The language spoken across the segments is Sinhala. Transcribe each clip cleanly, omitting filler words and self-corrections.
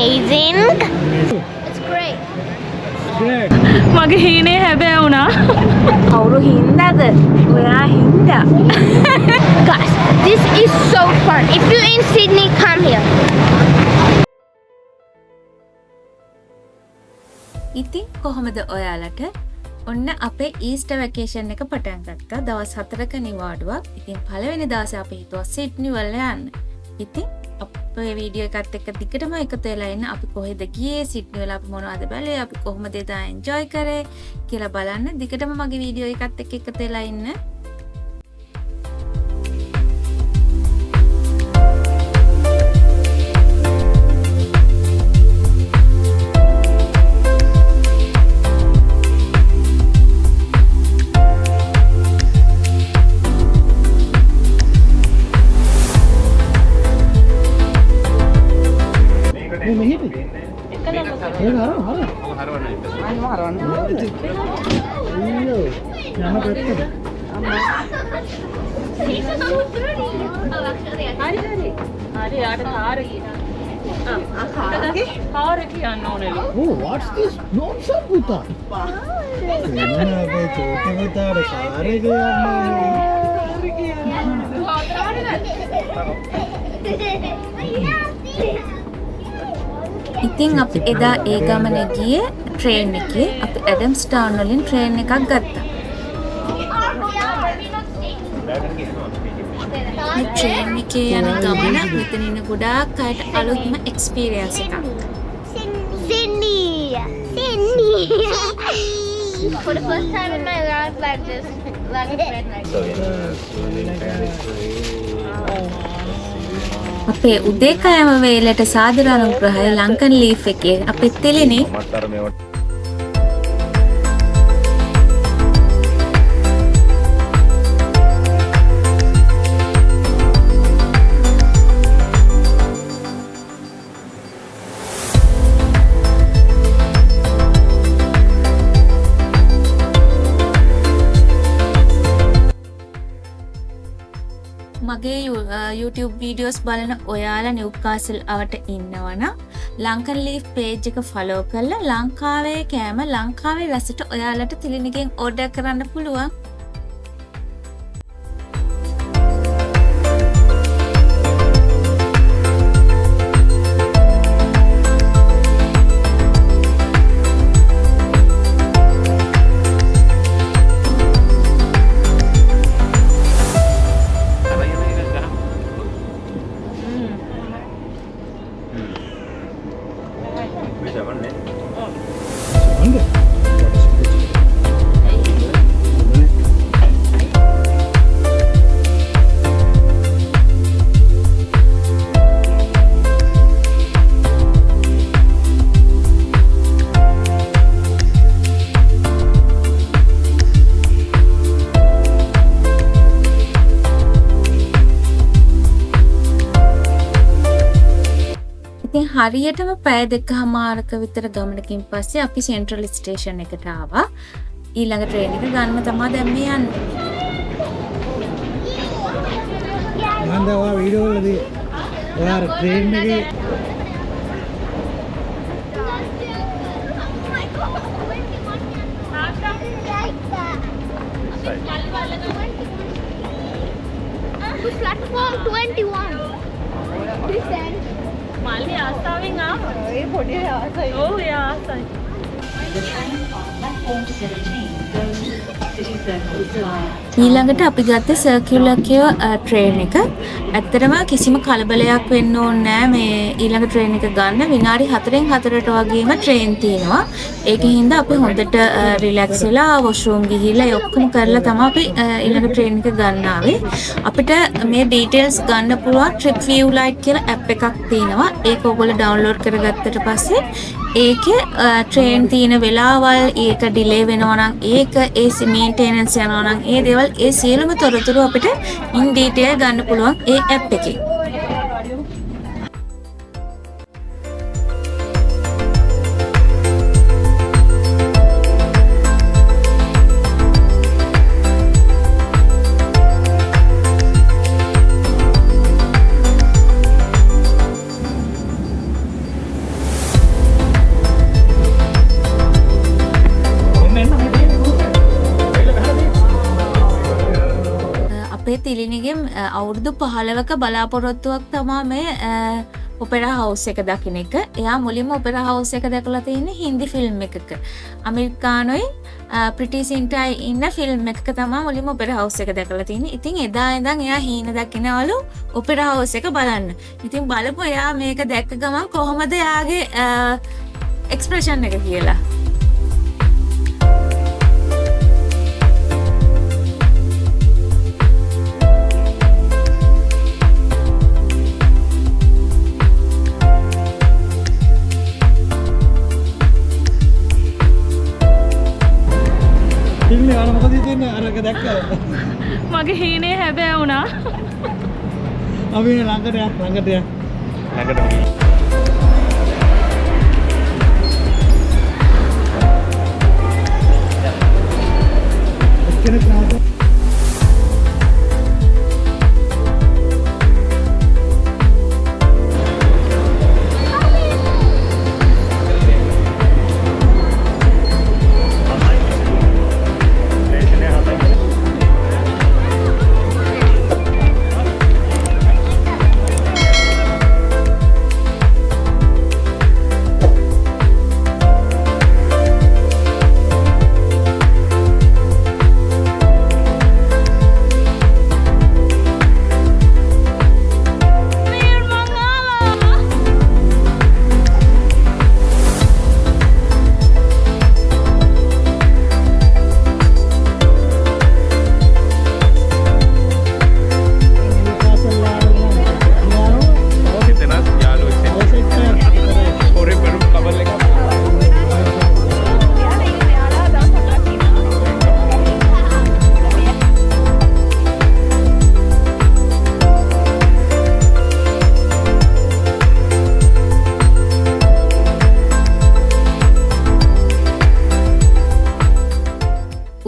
amazing. It's great. මගේ හීනේ හැබෑ වුණා. කවුරු හින්දාද? ඔයා හින්දා. Guys, this is so fun. If you're in Sydney, come here. ඉතින් කොහොමද ඔයාලට? ඔන්න අපේ ඊස්ටර් වැකේෂන් එක පටන් ගත්තා. දවස් 4ක නිවාඩුවක්. ඉතින් පළවෙනි දවසේ අපි හිතුවා සිඩ්නි වල යන්න. ඉතින් අපේ වීඩියෝ එකත් එක්ක දිගටම එකතු වෙලා ඉන්න. අපි කොහෙද ගියේ? සිඩ්නි වල අපි මොනවද බැලුවේ? අපි කොහොමද එදා එන්ජොයි කරේ කියලා බලන්න. දිගටම මගේ වීඩියෝ එකත් එක්ක එකතු වෙලා ඉන්න. Oh, what's this nonsense, Buddha? ඉතින් අපි එදා ඒ ගමන ගියේ ට්‍රේන් එකේ. අපි ඇඩම්ස් ටවුන් වලින් ට්‍රේන් එකක් ගත්තා. මේ ට්‍රේන් එකේ යන ගමන මෙතන ඉන්න ගොඩාක් අයට අලුත්ම එක්ස්පීරියන්ස් එකක්. Sydney. For the first time in my life, like this, like a friend like this. අපේ උදේ කෑම වේලට සාදර අනුග්‍රහය ලංකන් ලීෆ් එකේ අපිත් තෙලෙනේ. මගේ YouTube වීඩියෝස් බලන ඔයාලා නිව්කාසල් අවට ඉන්නවනම් ලංකන් ලීෆ් පේජ් එක ෆලෝ කරලා ලංකාවේ කෑම ලංකාවේ රසට ඔයාලට තිලිනගෙන් ඕඩර් කරන්න පුළුවන්. හරියටම පැය දෙකමාරක විතර ගමනකින් පස්සේ අපි සෙන්ට්‍රල් ස්ටේෂන් එකට ආවා. ඊළඟ ට්‍රේන් එක ගන්න තමයි දැන් මේ යන්නේ. මම දැන් වීඩියෝ වලදී ඔයා ට්‍රේන් එකේ Platform 21. මාළි ආසාවෙන් ආවා. ඒ පොඩි ආසයි. ඔව් ඒ ආසයි. ඊළඟට අපි ගත්තේ සර්කියුලර් කියව ට්‍රේන් එක. ඇත්තටම කිසිම කලබලයක් වෙන්න ඕනේ නැහැ මේ ඊළඟ ට්‍රේන් එක ගන්න. විනාඩි 4න් 4ට වගේම ට්‍රේන් තියෙනවා. ඒකින් හින්දා අපි හොඳට රිලැක්ස් වෙලා වොෂරූම් ගිහිල්ලා ඒ ඔක්කොම කරලා තමයි අපි ඊළඟ ට්‍රේන් එක ගන්න ආවේ. අපිට මේ ඩීටේල්ස් ගන්න පුළුවන් Trip View Lite කියලා ඇප් එකක් තියෙනවා. ඒක ඔයගොල්ලෝ ඩවුන්ලෝඩ් කරගත්තට පස්සේ ඒකේ ට්‍රේන් තියෙන වෙලාවල්, ඒක ඩිලේ වෙනවා නම් ඒක, ඒ මේන්ටේනන්ස් යනවා නම් ඒ දේවල්, ඒ සියලුම තොරතුරු අපිට ඉන් ඩීටේල් ගන්න පුළුවන් ඒ ඇප් එකේ. තිලිනිගේ අවුරුදු 15ක බලාපොරොත්තුවක් තමයි මේ ඔපෙරා හවුස් එක දකින්න එක. එයා මුලින්ම ඔපෙරා හවුස් එක දැකලා තියෙන්නේ හින්දි ෆිල්ම් එකක. අමෙරිකානුයි ප්‍රිටි සින්ටයි ඉන්න ෆිල්ම් එකක තමයි මුලින්ම ඔපෙරා හවුස් එක දැකලා තියෙන්නේ. ඉතින් එදා ඉඳන් එයා හීන දකින්නවලු ඔපෙරා හවුස් එක බලන්න. ඉතින් බලපුවා එයා මේක දැක්ක ගමන් කොහොමද එයාගේ එක්ස්ප්‍රෙෂන් එක කියලා. ඉන්නේ අර මොකද ඉතින් අරක දැක්කද? මගේ හීනේ හැබෑ වුණා. අපි ළඟට යන්න ළඟට යන්න. එක්කෙනෙක් නාද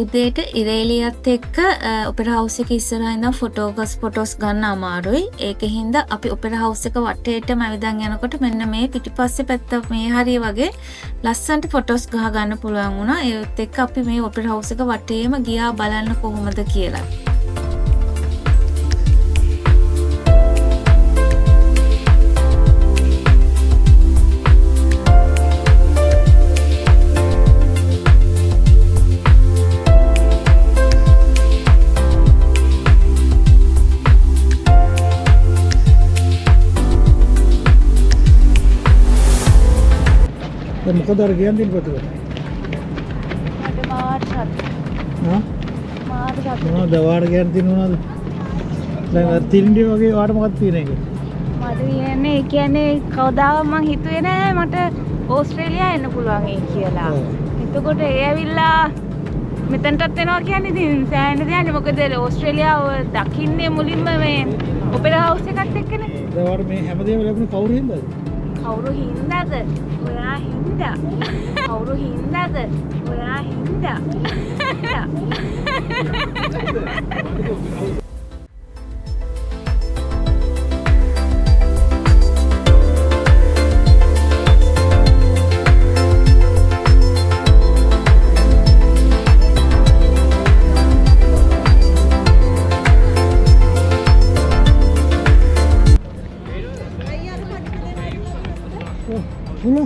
උදේට ඉරේලියත් එක්ක ඔපෙරා හවුස් එක ඉස්සරහා ඉඳන් ෆොටෝස් ගන්න අමාරුයි. ඒකෙන්ද අපි ඔපෙරා හවුස් එක වටේටම ඇවිදන් යනකොට මෙන්න මේ පිටිපස්සේ පැත්ත මේ හරිය වගේ ලස්සනට ෆොටෝස් ගහ ගන්න පුළුවන් වුණා. ඒත් එක්ක අපි මේ ඔපෙරා හවුස් එක වටේම ගියා බලන්න කොහොමද කියලා. මොකද අර කියන්නේ පොතේ? මට මාත් සත්. හා? මාත් සත්. මොනවද වාඩ කියන්නේ මොනවද? දැන් අර තින්ඩි වගේ වාඩ මොකක්ද තියෙන එක? මට කියන්නේ කවදාවත් මං හිතුවේ නෑ මට ඕස්ට්‍රේලියා එන්න පුළුවන් ඒ කියලා. එතකොට ඒ ඇවිල්ලා මෙතනටත් එනවා කියන්නේ ඉතින් සෑහෙන දෙයක්. මොකද ඕස්ට්‍රේලියාව දකින්නේ මුලින්ම මේ ඔපෙරා හවුස් එකත් එක්කනේ. දැන් වාඩ මේ හැමදේම ලැබුණ කවුරු හින්දාද? කවුරු හින්දාද? ඔයා හින්දා. කවුරු හින්දාද? ඔයා හින්දා. Hello.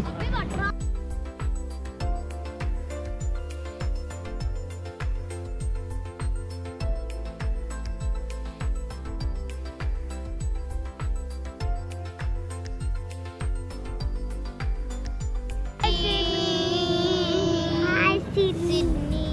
Hi, Sydney.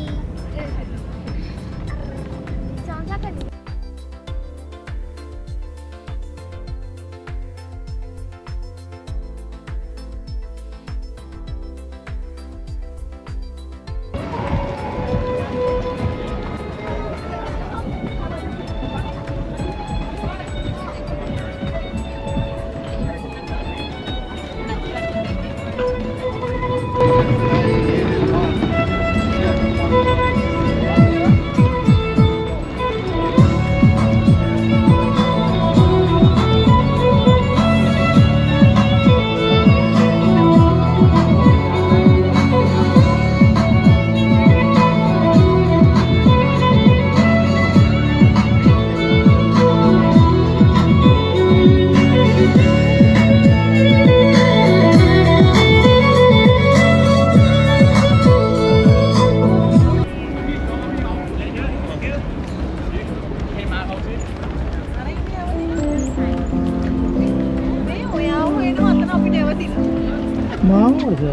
මාමෝද?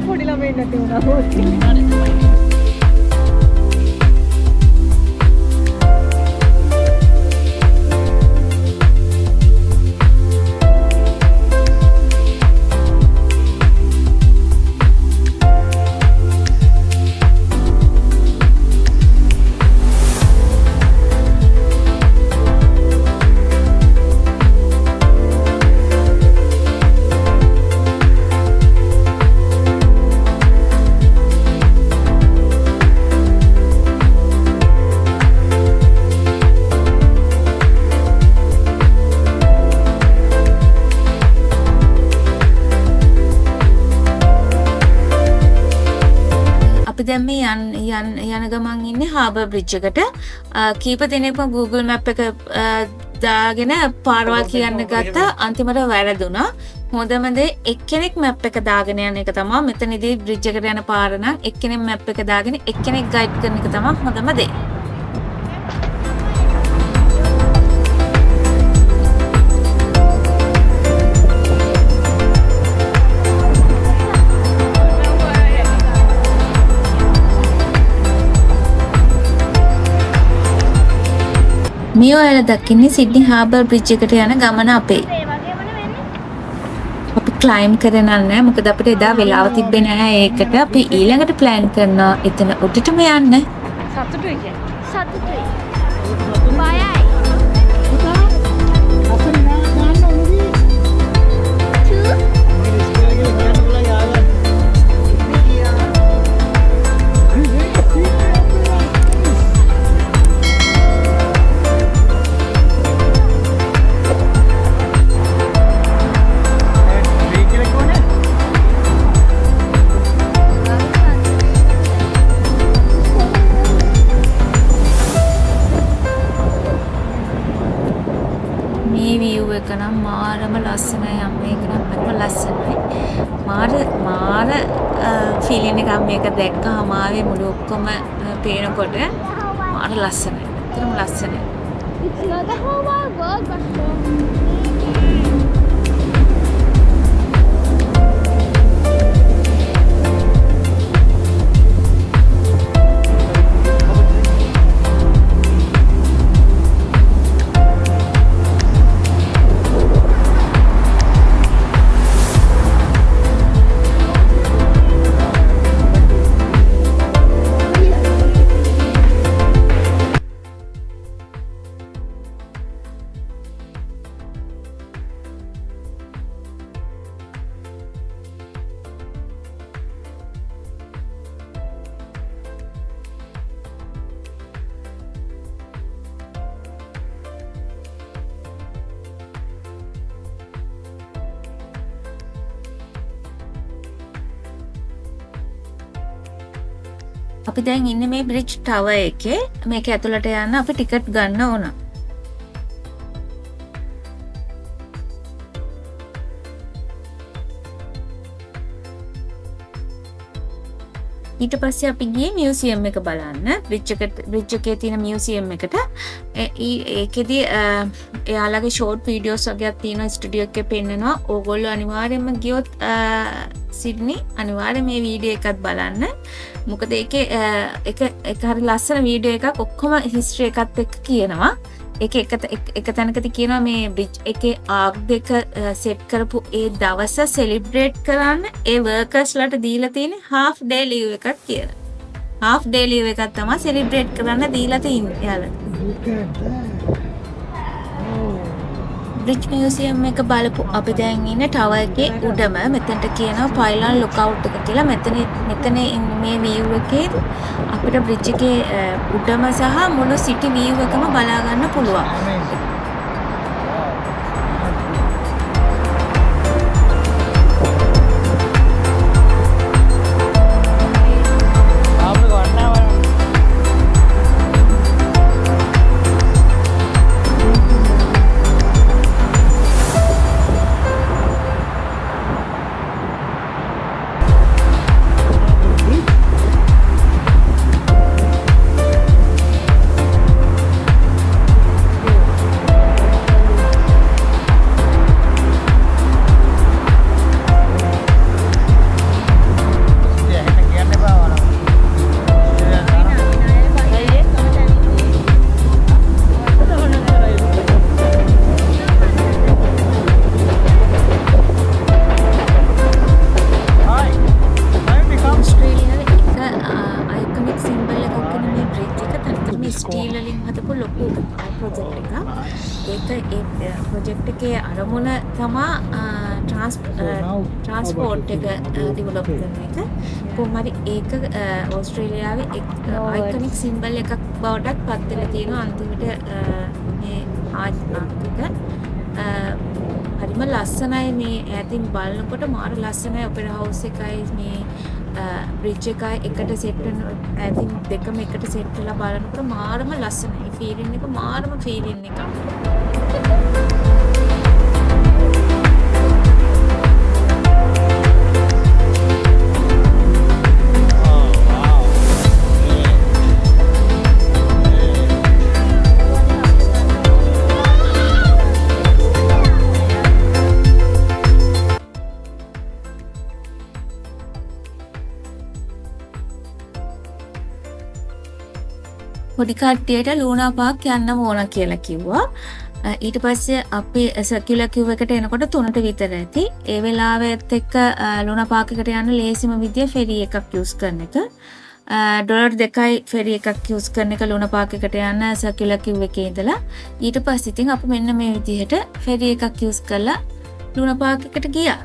පොඩි ළමයි නැති වුණා. දැන් මේ යන ගමන් ඉන්නේ හාබර් බ්‍රිජ් එකට. කීප දෙනෙක්ම Google Map එක දාගෙන පාරවල් කියන්න ගත්තා. අන්තිමට වැරදුනා. හොඳම දේ එක්කෙනෙක් මැප් එක දාගෙන යන එක තමයි. මෙතනදී බ්‍රිජ් එකට යන පාර නම් එක්කෙනෙක් මැප් එක දාගෙන එක්කෙනෙක් ගයිඩ් කරන එක තමයි හොඳම දේ. මේ ඔයාලා දකින්නේ සිඩ්නි හාබර් බ්‍රිජ් එකට යන ගමන අපේ. අපි ක්ලයිම් කරන්න නැහැ මොකද අපිට එදා වෙලාව තිබ්බේ නැහැ ඒකට. අපි ඊළඟට ප්ලෑන් කරනවා එතන උඩටම යන්න. සතුටුයි කියන්නේ. සතුටුයි. බයයි. නම් මාරම ලස්සනයි අම්මේ එක නම් මම ලස්සනයි මාර ෆීලින් එකක් මේක දැක්කම ආවේ මුළු ඔක්කොම පේනකොට මාර ලස්සනයි ඇත්තටම ලස්සනයි. It's not the whole wide world but අපි දැන් ඉන්නේ මේ බ්‍රිජ් ටවර් එකේ. මේක ඇතුළට යන්න අපි ටිකට් ගන්න ඕන. ඊට පස්සේ අපි ගියේ මියුසියම් එක බලන්න. බ්‍රිජ් එකේ තියෙන මියුසියම් එකට. ඒකෙදි එයාලගේ ෂෝට් වීඩියෝස් වගේක් තියෙනවා ස්ටුඩියෝ එකේ පෙන්නනවා. ඕගොල්ලෝ අනිවාර්යයෙන්ම ගියොත් සිඩ්නි අනිවාර්යයෙන් මේ වීඩියෝ එකත් බලන්න. මොකද ඒකේ එක හරි ලස්සන වීඩියෝ එකක් ඔක්කොම හිස්ටරි එකත් එක්ක කියනවා. ඒකේ එක තැනකදී කියනවා මේ බ්‍රිජ් එකේ ආක් දෙක සෙට් කරපු ඒ දවස සෙලිබ්‍රේට් කරන්න ඒ වර්කර්ස්ලාට දීලා තියෙන half day leave එකක් කියලා. half day leave එකක් තමයි සෙලිබ්‍රේට් කරන්න දීලා තියෙන්නේ යාළුවා. බ්‍රිජ් මියුසියම් එක බලපු අපි දැන් ඉන්නේ ටවර් එකේ උඩම. මෙතනට කියනවා පයිලන් ලොක්අවුට් එක කියලා. මෙතන මේ view එකේ අපිට බ්‍රිජ් එකේ උඩම සහ මුළු සිටි view එකම බලා ගන්න පුළුවන්. ප්‍රොජෙක්ට් එකේ අරමුණ තමා ට්‍රාන්ස්පෝර්ට් එක ඩෙවලොප් කරන එක. කොහොම හරි ඒක ඕස්ට්‍රේලියාවේ අයිකනික් සිම්බල් එකක් බවටත් පත් වෙලා තියෙනවා අන්තිමට මේ ආර්ච් එක. හරිම ලස්සනයි මේ ඈතින් බලනකොට මාර ලස්සනයි ඔපෙරා හවුස් එකයි මේ බ්‍රිජ් එකයි එකට සෙට් වෙන ඈතින් දෙකම එකට සෙට් වෙලා බලනකොට මාරම ලස්සනයි ෆීලින් එක මාරම ෆීලින් එකක්. පොඩි කට්ටියට ලූනා පාක් යන්න ඕන කියලා කිව්වා. ඊට පස්සේ අපි සර්කියුලර් කිව් එකට එනකොට 3ට විතර ඇති. ඒ වෙලාවෙත් එක්ක ලූනා පාක් එකට යන්න ලේසිම විදිය ෆෙරි එකක් යූස් කරන එක. ඩොලර් 2යි ෆෙරි එකක් යූස් කරන එක ලූනා පාක් එකට යන්න සර්කියුලර් කිව් එකේ ඉඳලා. ඊට පස්සේ ඉතින් අපි මෙන්න මේ විදිහට ෆෙරි එකක් යූස් කරලා ලූනා පාක් එකට ගියා.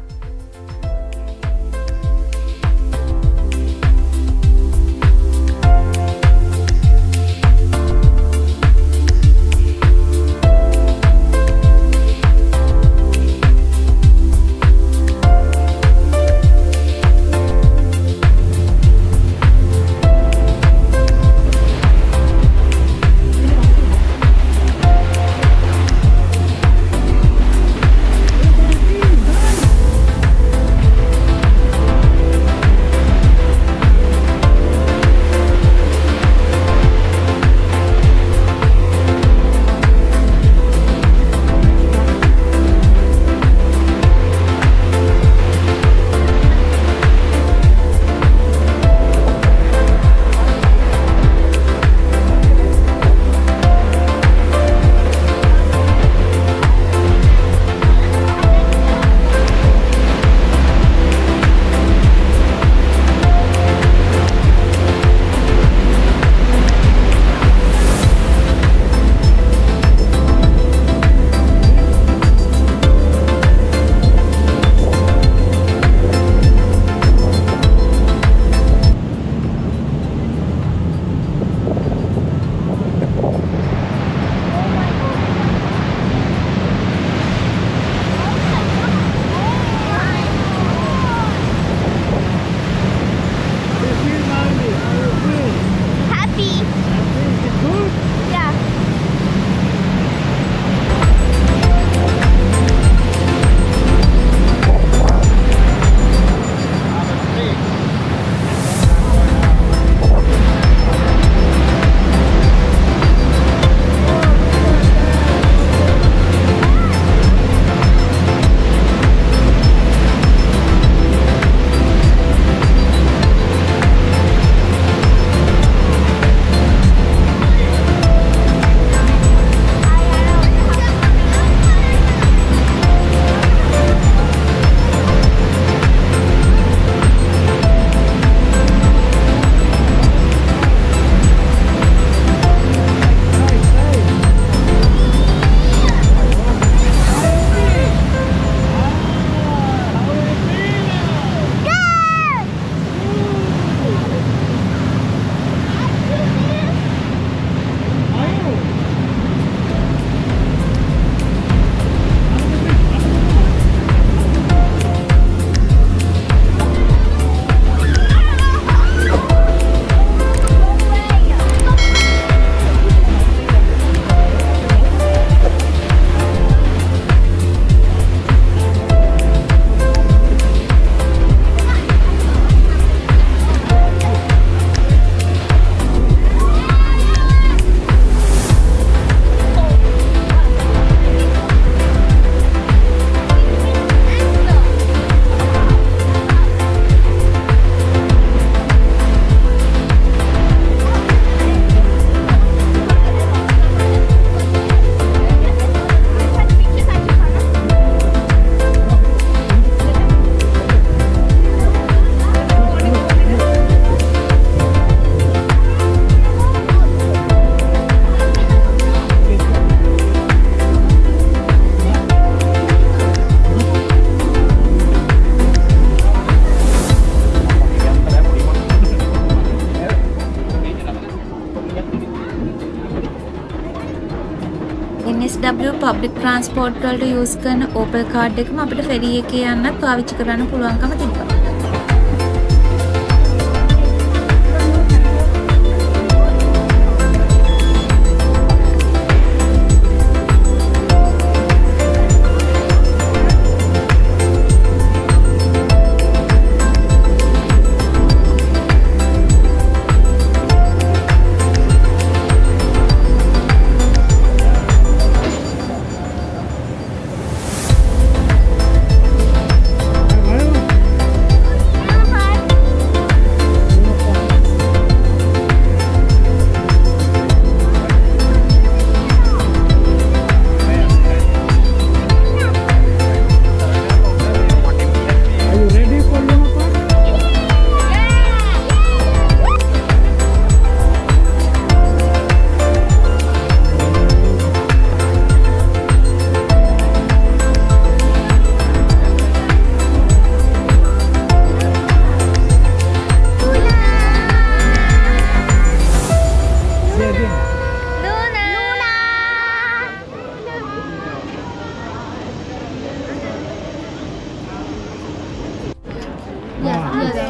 JW public transport වලට use කරන Opal card එකම අපිට ferry එකේ යන්නත් පාවිච්චි කරන්න පුළුවන්කම තිබ්බා.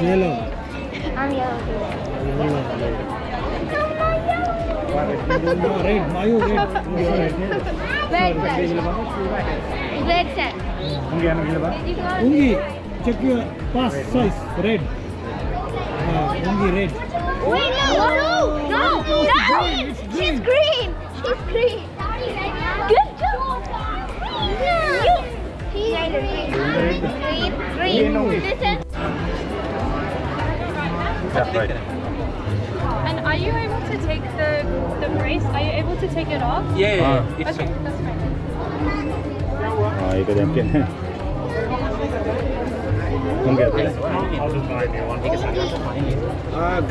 Yellow. I'm yellow. No, red. Mayu, red. Red set. Red set. Ungi, check your pass size. Red. Ungi, red. Wait, no. She's green. She's green. Good job. Green. This is. Yeah, right. And are you able to take the brace? Are you able to take it off? Yeah, it's Okay, that's fine. 이거 좀 깨네.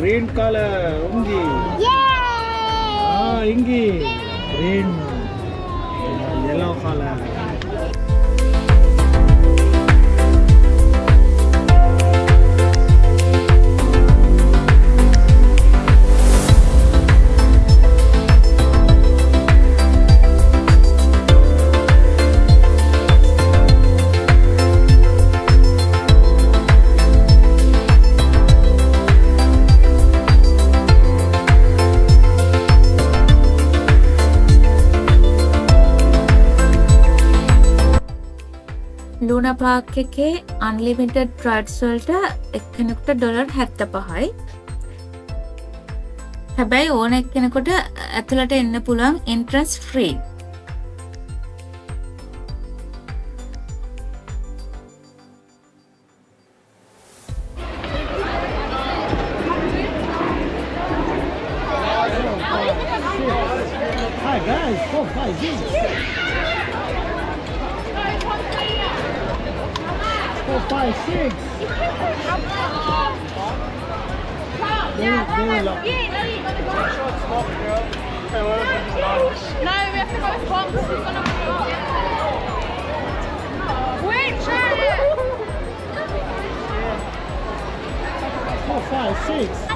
Green color. Ungi. Yay! Ingi. Green. Yellow color. Luna Park එකේ unlimited rides වලට එක්කෙනෙකුට $75යි. හැබැයි ඕන එක්කෙනෙකුට ඇතුළට එන්න පුළුවන් entrance free. Hi guys, 4, 5, 6. 4, 5, 6. They will lock. No, we have to go front. We're gonna Wait, 4, 5, 6.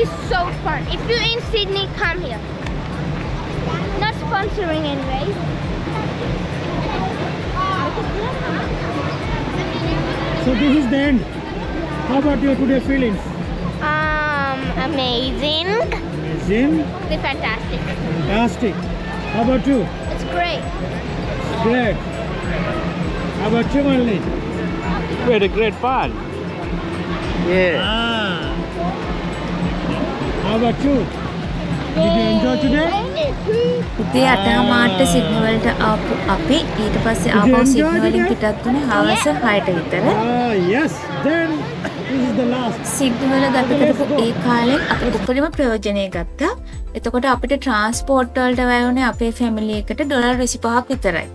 is so fun. If you're in Sydney, come here. Not sponsoring anyway. So this is the end. How about your today feelings? Amazing. Amazing. They're fantastic. Fantastic. How about you? It's great. Great. How about you, Malini? We had a great fun. Yeah. How about you? Did you enjoy today? උදේ 8:00ට සිඩ්නි වලට ආපු අපි ඊට පස්සේ ආපහු සිඩ්නි වලින් පිටත් වුණේ හවස 6ට විතර. Yes. Then this is the last. Sydney වල ගත කරපු ඒ කාලෙන් අපි උපරිම ප්‍රයෝජනය ගත්තා. එතකොට අපිට ට්‍රාන්ස්පෝර්ට් වලට වැය වුණේ අපේ ෆැමිලි එකට $25ක් විතරයි.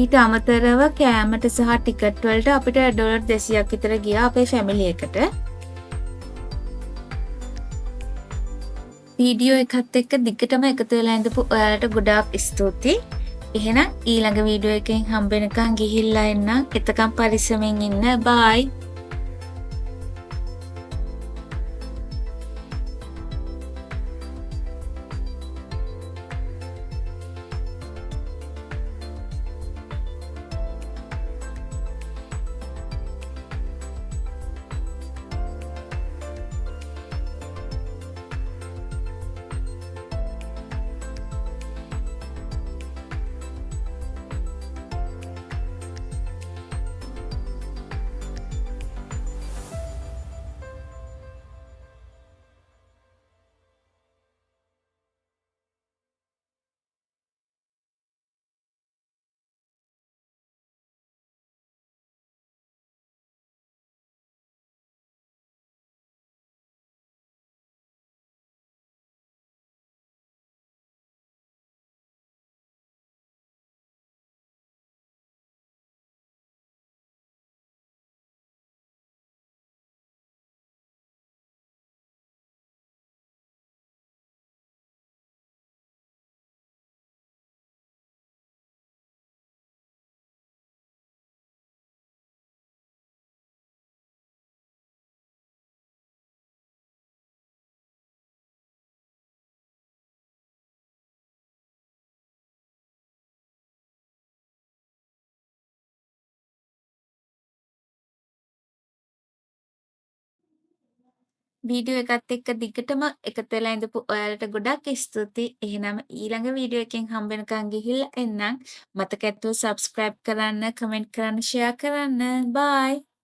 ඊට අමතරව කෑමට සහ ටිකට් වලට අපිට $200ක් විතර ගියා අපේ ෆැමිලි එකට. වීඩියෝ එකත් එක්ක දිගටම එකතු වෙලා ඉඳපු ඔයාලට ගොඩාක් ස්තුතියි. එහෙනම් ඊළඟ වීඩියෝ එකෙන් හම්බ වෙනකන් ගිහිල්ලා එන්නම්. එතකම් පරිස්සමෙන් ඉන්න. බයි. වීඩියෝ එකත් එක්ක දිගටම එකතු වෙලා ඉඳපු ඔයාලට ගොඩක් ස්තුතියි. එහෙනම් ඊළඟ වීඩියෝ එකෙන් හම්බ වෙනකන් ගිහිල්ලා එන්නම්. මතක ඇතුව subscribe කරන්න, comment කරන්න, share කරන්න. bye.